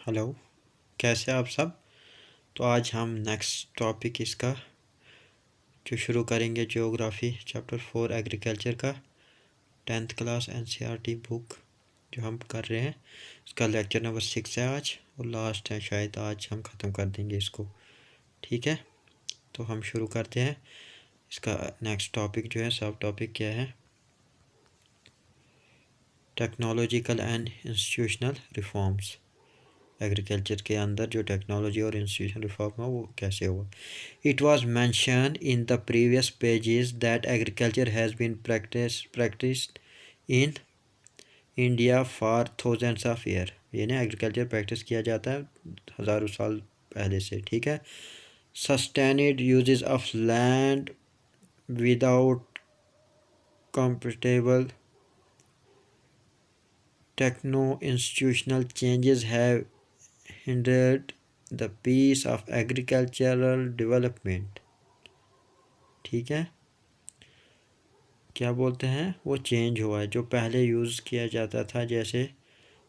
Hello, कैसे आप सब। तो आज हम नेक्स्ट टॉपिक इसका जो शुरू करेंगे ज्योग्राफी चैप्टर 4 एग्रीकल्चर का 10th क्लास एनसीईआरटी बुक जो हम कर रहे हैं। इसका लेक्चर नंबर 6 है आज और लास्ट है, शायद आज हम ख़त्म कर देंगे इसको। ठीक है, तो हम शुरू करते हैं। इसका नेक्स्ट टॉपिक जो है, सब टॉपिक क्या है, technological and institutional reforms. Agriculture के अंदर जो टेक्नोलॉजी और इंस्टीट्यूशन रिफॉर्म हुआ वो कैसे हुआ। It was mention in the previous pages that agriculture has been practised in India for thousands of year. ये ना एग्रीकल्चर प्रैक्टिस किया जाता है हज़ारों साल पहले से। ठीक है, sustained uses of land without comfortable techno institutional changes have hindered the pace of agricultural development। ठीक है, क्या बोलते हैं, वो चेंज हुआ है। जो पहले यूज़ किया जाता था जैसे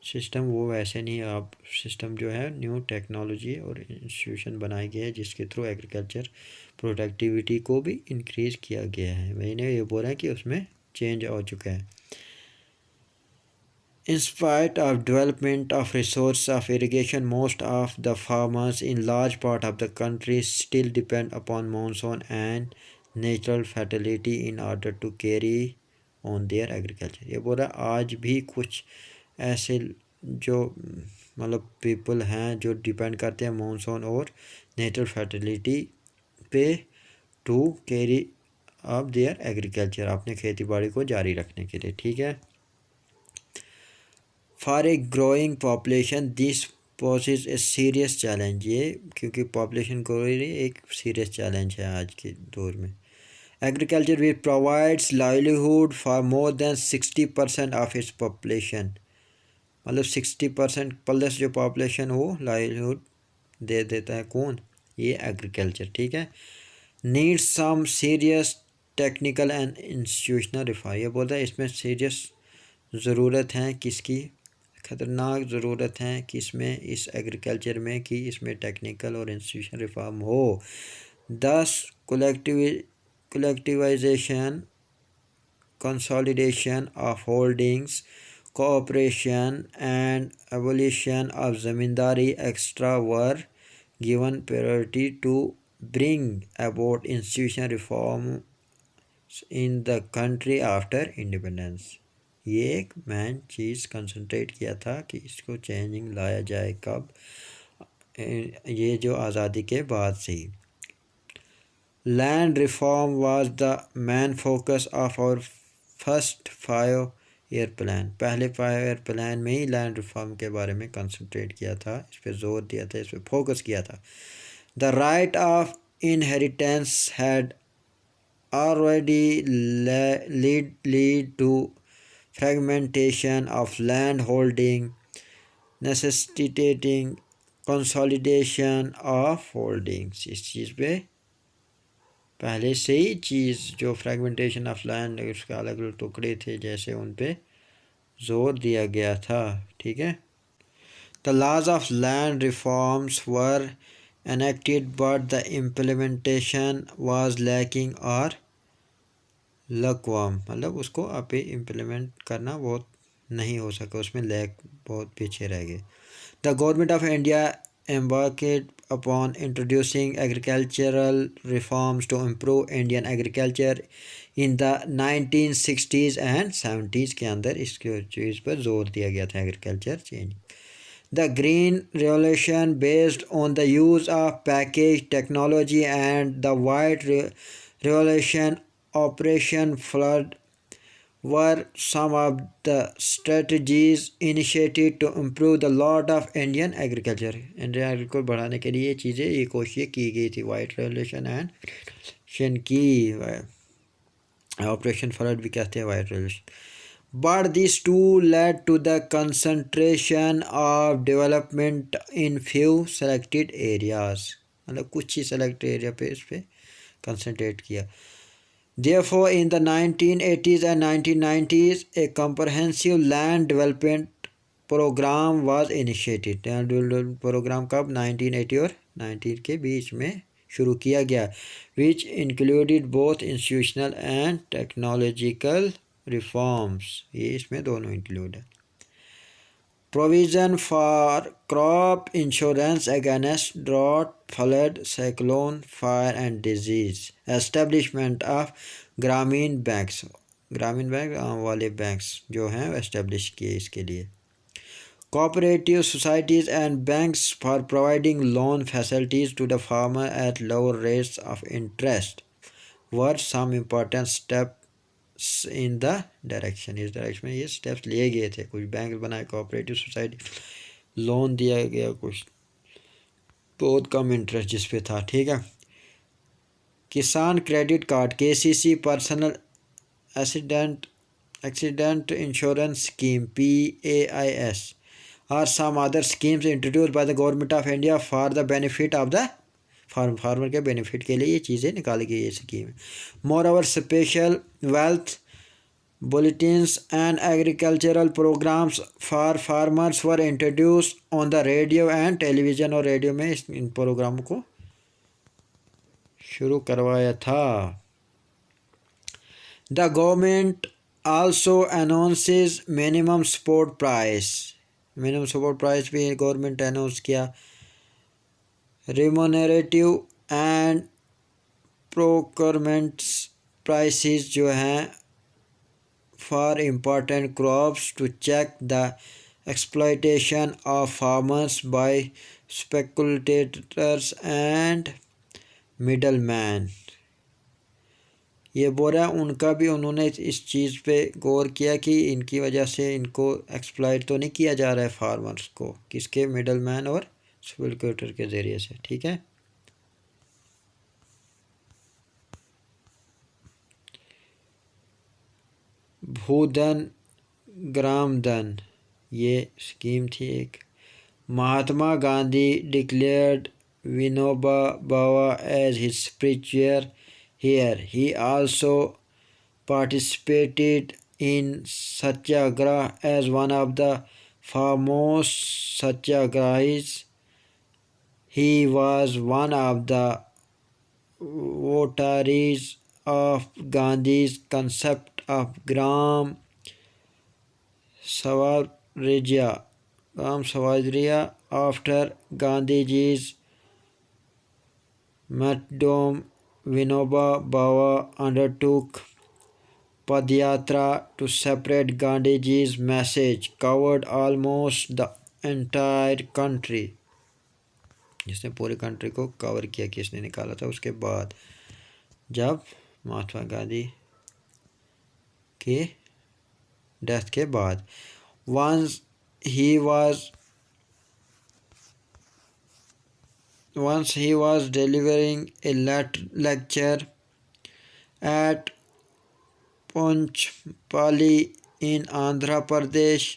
सिस्टम, वो वैसे नहीं। अब सिस्टम जो है न्यू टेक्नोलॉजी और इंस्टीट्यूशन बनाए गए हैं जिसके थ्रू एग्रीकल्चर प्रोडक्टिविटी को भी इंक्रीज़ किया गया है। मैंने ये बोला है कि उसमें चेंज हो चुका है। In spite of development of resource of irrigation, most of the farmers in large part of the country still depend upon monsoon and natural fertility in order to carry on their agriculture। ये बोला आज भी कुछ ऐसे जो मतलब people हैं जो डिपेंड करते हैं मानसून और नेचुरल फर्टिलिटी पे to carry up their agriculture, अपने खेती बाड़ी को जारी रखने के लिए। ठीक है, for a growing population this poses a serious challenge. ये क्योंकि पॉपुलेशन ग्रो रही एक सीरियस चैलेंज है आज के दौर में। Agriculture which provides livelihood for more than 60% of its population, मतलब 60% प्लस जो पॉपुलेशन वो लाइवलीहुड दे देता है। कौन? ये एग्रीकल्चर। ठीक है, needs some serious technical and institutional reform. ये बोलता है इसमें सीरियस ज़रूरत है किसकी, ख़तरनाक ज़रूरत है कि इसमें इस एग्रीकल्चर में कि इसमें टेक्निकल और इंस्टीट्यूशन रिफॉर्म हो। Thus collectivisation, consolidation of holdings, cooperation and evolution of zamindari extra were given priority to bring about institution reform in the country after independence. ये एक मेन चीज़ कंसंट्रेट किया था कि इसको चेंजिंग लाया जाए कब, ये जो आज़ादी के बाद से ही। Land reform was the main focus of our first 5-year plan. पहले 5-year प्लान में ही लैंड रिफॉर्म के बारे में कंसंट्रेट किया था, इस पर जोर दिया था, इस पर फोकस किया था। The right of inheritance had already lead to fragmentation of land holding, necessitating consolidation of holdings। इस चीज़ पे पहले से ही चीज़ जो फ्रेगमेंटेशन ऑफ लैंड, उसके अलग अलग टुकड़े थे जैसे, उन पे जोर दिया गया था। ठीक है, the laws of land reforms were enacted but the implementation was lacking or lukewarm, मतलब उसको आप इम्प्लीमेंट करना बहुत नहीं हो सका, उसमें लैक बहुत पीछे रह गए। The government of India embarked upon introducing agricultural reforms to improve Indian agriculture in the 1960s and 70s के अंदर इसके चीज़ पर जोर दिया गया था, agriculture change. The Green Revolution, based on the use of package technology, and the White Revolution, Operation Flood, were some of the strategies initiated to improve the lot of Indian agriculture। Indian agriculture को बढ़ाने के लिए ये चीज़ें, ये कोशिशें की गई थी। वाइट रेवोल्यूशन एंड रेवोल्यूशन की, ऑपरेशन फ्लड भी कहते हैं white revolution. But these two led to the concentration of development in few selected areas, मतलब कुछ ही select area पे इस पे concentrate किया। Therefore, in the 1980s and 1990s, a comprehensive land development programme was initiated. Programme कब 1980 और 19 के बीच में शुरू किया गया, which included both institutional and technological reforms. ये इसमें दोनों इंक्लूड है। Provision for crop insurance against drought, flood, cyclone, fire and disease. Establishment of Gramin banks, Gramin bank आम वाले बैंक्स जो हैं एस्टेब्लिश किए इसके लिए। Cooperative societies and banks for providing loan facilities to the farmer at lower rates of interest were some important step in the direction. इस direction में ये स्टेप्स लिए गए थे। कुछ बैंक बनाए, कोऑपरेटिव सोसाइटी, लोन दिया गया, कुछ बहुत कम इंटरेस्ट जिस पे था। ठीक है। Kisan credit card, KCC, personal accident insurance scheme, PAIS, और some other schemes introduced by the government of India for the benefit of the farmer के बेनिफिट के लिए ये चीज़ें निकाली गई ये स्कीम। मोर ओवर स्पेशल वेल्थ bulletins and agricultural programmes for farmers were introduce on the radio and television, और रेडियो में इन प्रोग्रामों को शुरू करवाया था। The government also announces minimum support price, minimum support price भी गवर्नमेंट अनाउंस किया। रिमोनरेटिव एंड प्रोक्योरमेंट्स प्राइसेस जो हैं for important crops to check the exploitation of farmers by speculators and middle man. ये बोल रहा है उनका भी उन्होंने इस चीज़ पे गौर किया कि इनकी वजह से इनको एक्सप्लॉयट तो नहीं किया जा रहा है फार्मर्स को, किसके, मिडल मैन और स्पेकुलेटर के ज़रिए से। ठीक है। भूधन ग्रामधन ये स्कीम थी एक। Mahatma Gandhi declared Vinoba Bhave as his spiritual heir. He also participated in satyagraha as one of the foremost satyagrahis. He was one of the votaries of Gandhi's concept of Gram Swarajya after Gandhiji's martyrdom. Vinoba Bhave undertook Padyatra to separate. Gandhiji's message covered almost the entire country. जिसने पूरी country को cover किया, किसने निकाला था उसके बाद, जब महात्मा गांधी के डेथ के बाद। Once he was delivering a lecture at Ponchpali in Andhra Pradesh.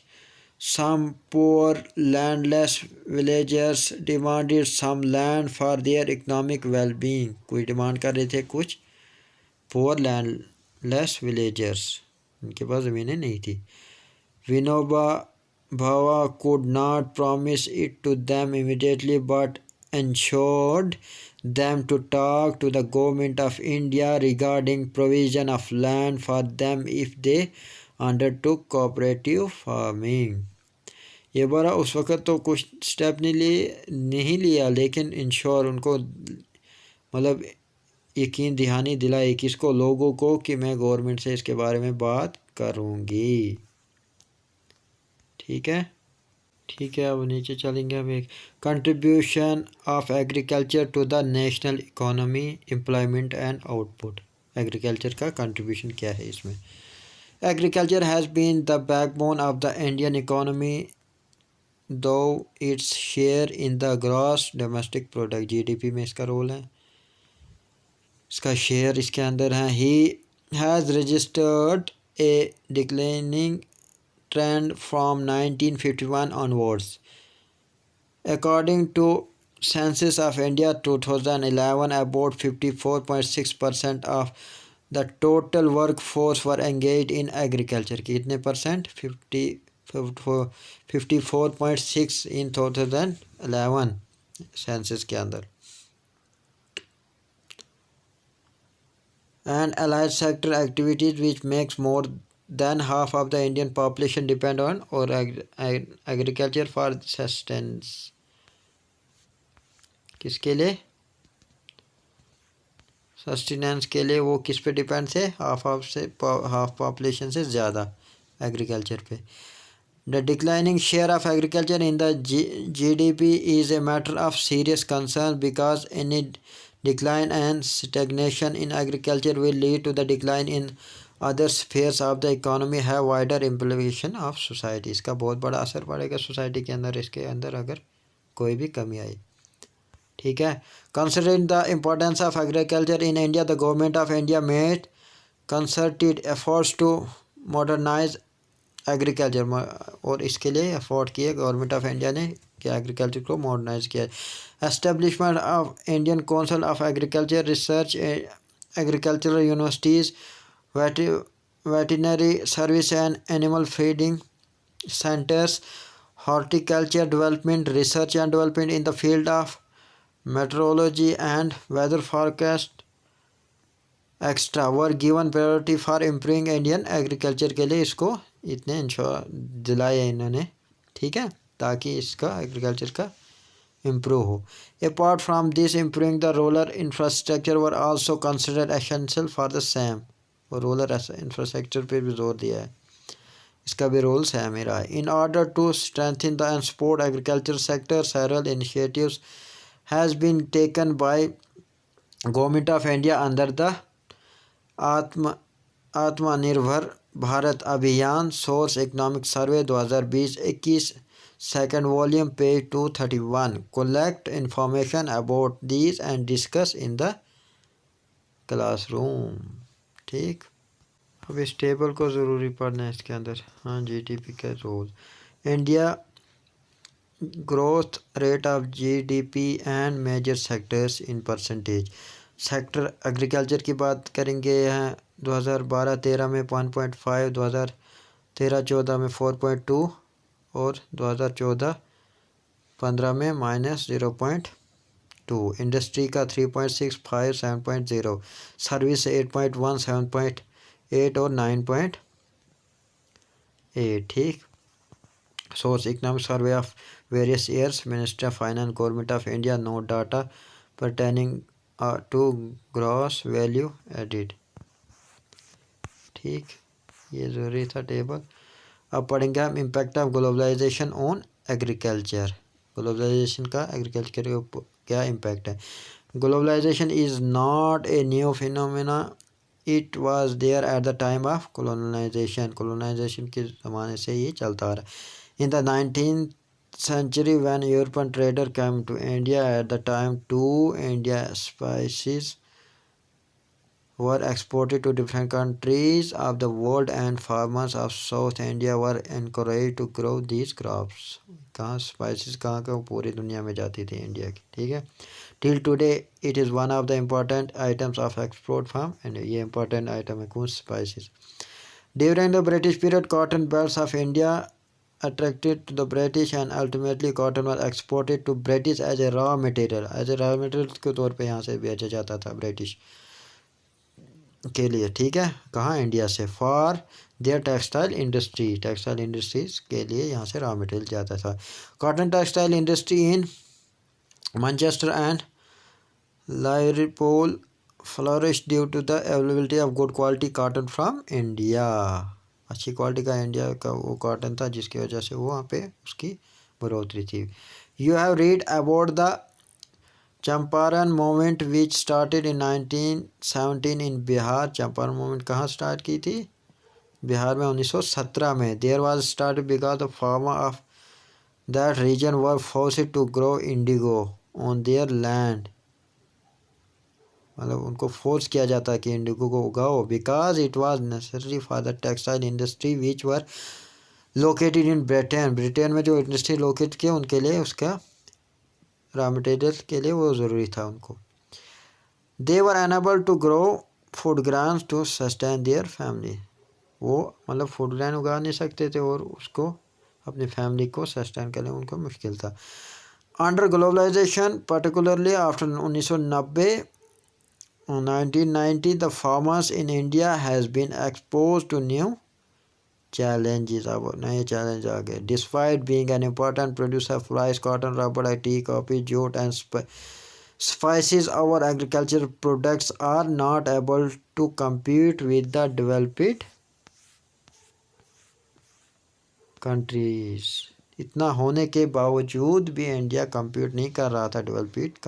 Some poor landless villagers demanded some land for their economic well-being. कुछ डिमांड कर रहे थे कुछ poor landless villagers, उनके पास ज़मीनें नहीं थी। Vinoba Bhave could not promise it to them immediately but ensured them to talk to the government of India regarding provision of land for them if they undertook cooperative farming. ये बोला उस वक़्त तो कुछ स्टेप नहीं लिया लेकिन ensure उनको मतलब यकीन दहानी दिलाई किसको, लोगों को, कि मैं गवर्नमेंट से इसके बारे में बात करूँगी। ठीक है। ठीक है, अब नीचे चलेंगे हम। एक contribution of agriculture to the national economy, employment and output. Agriculture का कंट्रीब्यूशन क्या है इसमें। Agriculture has been the backbone of the Indian economy though its share in the gross domestic product, GDP में इसका रोल है, इसका share इसके अंदर है। He has registered A declining trend from 1951 onwards. According to Census of India 2011, about 54.6% of the total workforce were engaged in agriculture. कितने percent? 54 54.6 इन 2011 census के अंदर। And allied sector activities which makes more than half of the Indian population depend on or agriculture for sustenance। किसके लिए? Sustenance के लिए वो किस पे डिपेंड थे? हाफ पॉपुलेशन से ज़्यादा एग्रीकल्चर पे। The declining share of agriculture in the GDP is a matter of serious concern because any decline and stagnation in agriculture will lead to the decline in other spheres of the economy have wider implication of society। इसका बहुत बड़ा असर पड़ेगा society के अंदर इसके अंदर अगर कोई भी कमी आई। ठीक है। Considering the importance of agriculture in India, the government of India made concerted efforts to modernize agriculture और इसके लिए एफोर्ड किए गवर्नमेंट ऑफ इंडिया ने कि एग्रीकल्चर को मॉडर्नाइज किया। Establishment of Indian council of agriculture research, agricultural universities, veterinary service and animal feeding centres, horticulture development, research and development in the field of metrology and weather forecast extra were given priority for improving Indian agriculture के लिए इसको इतने ensure दिलाए इन्होंने। ठीक है, ताकि इसका एग्रीकल्चर का इम्प्रूव हो। Apart from this improving the rural infrastructure were also considered essential for the same. और रूरल इंफ्रास्ट्रक्चर पे भी जोर दिया है, इसका भी रोल सेम ही रहा है। In order to strengthen the and support agriculture sector several initiatives has been taken by government of India under the Atmanirbhar Bharat Abhiyan source economic survey 2020-21 second volume page 231 collect information about these and discuss in the classroom. ठीक, अब इस table को ज़रूरी पढ़ना है इसके अंदर। हाँ, GDP का role, India growth rate of GDP and major sectors in percentage. Sector agriculture की बात करेंगे यहाँ 2012-13 में 1.5, 2013-14 में 4.2 और 2014-15 में -0.2। इंडस्ट्री का 3.65, 7.0, सर्विस 8.1, 7.8 और 9.8। ठीक, source economic survey of various years, ministry of finance, government of India, no data pertaining to gross value added. ठीक, ये ज़रूरी था टेबल। अब पढ़ेंगे हम impact of globalisation on agriculture. Globalisation का एग्रीकल्चर के ऊपर क्या इम्पैक्ट है। Globalisation is not a new phenomena, it was there at the time of colonisation. Colonisation के ज़माने से ये चलता आ रहा है। In the 19th century when European trader came to India at the time to India spices were exported to different countries of the world and farmers of South India were encouraged to grow these crops। कहाँ spices कहाँ का पूरी दुनिया में जाती थी India की। ठीक है, till today it is one of the important items of export from India. ये इम्पॉर्टेंट आइटम है कौन spices. During the British period cotton belts of India attracted to the British and ultimately cotton was exported to British as a raw material। As a raw material के तौर पे यहाँ से बेचा जाता था ब्रिटिश के लिए। ठीक है, कहाँ, इंडिया से। For their textile industry, textile industries के लिए यहाँ से रॉ मटेरियल जाता था। Cotton textile industry in Manchester and Liverpool flourish due to the availability of good quality cotton from India. अच्छी क्वालिटी का इंडिया का वो कॉटन था जिसकी वजह से वो वहाँ पे उसकी बढ़ोतरी थी। You have read about the Champaran movement which started in 1917 in Bihar. Champaran movement कहाँ स्टार्ट की थी? बिहार में 1917 में। There was started because the farmer of that region were forced to grow indigo on their land. मतलब उनको फोर्स किया जाता है कि इंडिगो को उगाओ, because it was necessary for the textile industry which were located in Britain. Britain में जो इंडस्ट्री लोकेट किया उनके लिए उसका रॉ मटेरियल के लिए वो ज़रूरी था उनको। They were unable to grow food grains to sustain their family. वो मतलब फूड ग्रान उगा नहीं सकते थे और उसको अपनी फैमिली को सस्टेन करने उनको मुश्किल था। Under globalisation particularly after 1990 1990 the farmers in India has been exposed to new challenges। अब नए चैलेंज आ गए। Despite being an important producer of rice, cotton, rubber, tea, coffee, jute and spices, our agricultural products are not able to compete with the developed countries। इतना होने के बावजूद भी India compete नहीं कर रहा था डेवलप्ड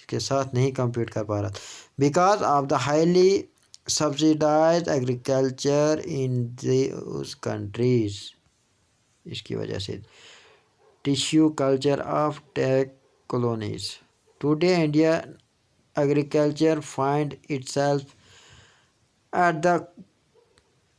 के साथ, नहीं compete कर पा रहा था, because of the highly subsidise agriculture in those countries। इसकी वजह से tissue culture of take colonies। Today India agriculture find itself at the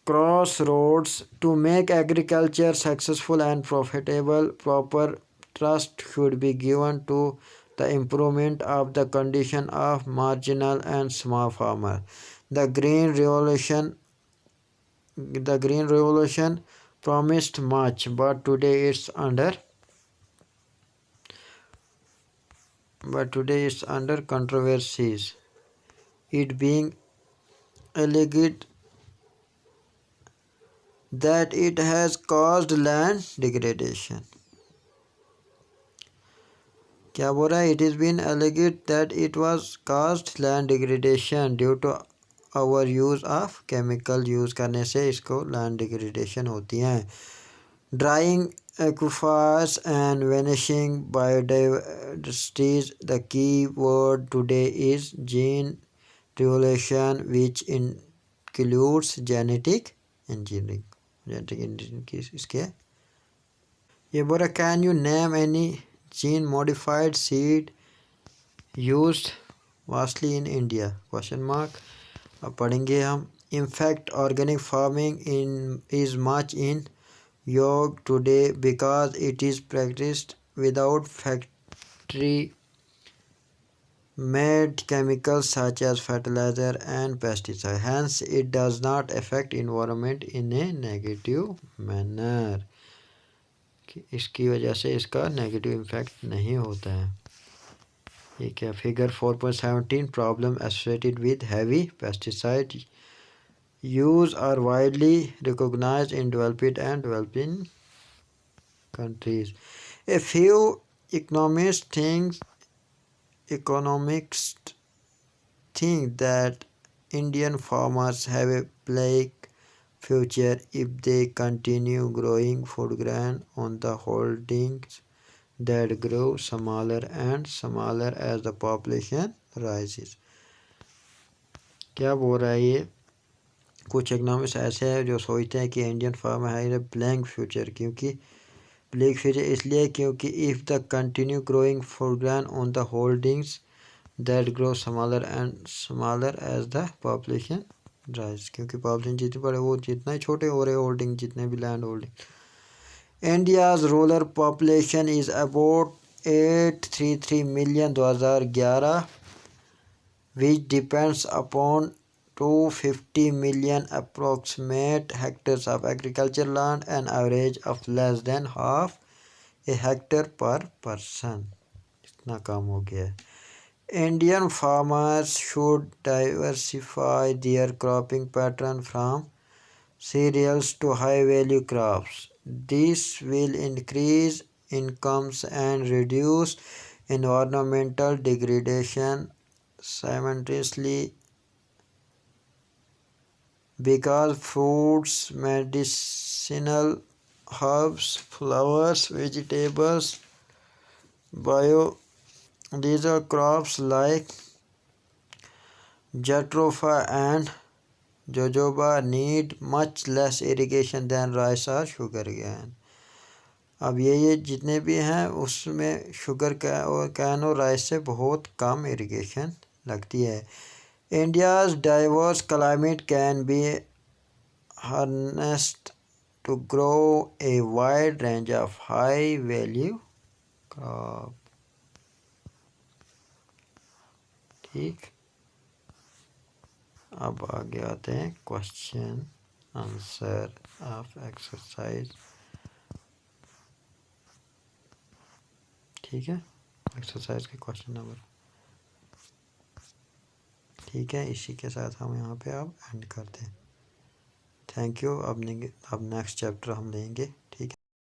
crossroads। To make agriculture successful and profitable, proper trust should be given to the improvement of the condition of marginal and small farmer। The Green Revolution promised much, but today it's under controversies, it being alleged that it has caused land degradation। क्या बोल रहा है? It has been alleged that it was caused land degradation due to our use of chemical। Use करने से इसको land degradation होती हैं। Drying aquifers and vanishing biodiversities। The key word today is gene revolution, which includes genetic engineering। genetic engineering की इसके ये बोला, can you name any gene modified seed used vastly in India? Question mark। अब पढ़ेंगे हम। In fact, organic farming is much in vogue today because it is practiced without factory made chemicals such as fertilizer and pesticides। Hence, it does not affect environment in a negative manner। इसकी वजह से इसका negative impact नहीं होता है। ये क्या? Figure 4.17 problem associated with heavy pesticide use are widely recognised in developed and developing countries। A few economists think that Indian farmers have a bleak future if they continue growing food grain on the holdings that grow smaller and smaller as the population rises। क्या बोल रहा है ये? कुछ economics ऐसे हैं जो सोचते हैं कि इंडियन फार्मर है ब्लैंक फ्यूचर। क्योंकि ब्लैंक फ्यूचर इसलिए क्योंकि if the continue growing food grain on the holdings that grow smaller and smaller as the population rise. क्योंकि पॉपुलेशन जितनी बढ़े वो जितना ही छोटे हो रहे होल्डिंग, जितने भी land holding. India's rural population is about 833 million 2011, which depends upon 250 million approximate hectares of agricultural land, an average of less than half a hectare per person। इतना कम हो गया है। Indian farmers should diversify their cropping pattern from cereals to high-value crops। This will increase incomes and reduce environmental degradation simultaneously, because fruits, medicinal herbs, flowers, vegetables, biodiesel crops like jatropha and jojoba need much less irrigation than rice or sugar cane। अब ये जितने भी हैं उसमें sugar cane और rice से बहुत कम irrigation लगती है। India's diverse climate can be harnessed to grow a wide range of high value crop. ठीक, अब आगे आते हैं क्वेश्चन आंसर ऑफ एक्सरसाइज ठीक है, एक्सरसाइज के क्वेश्चन नंबर। ठीक है, इसी के साथ हम यहाँ पे अब एंड करते हैं। Thank you. अब नेक्स्ट चैप्टर हम लेंगे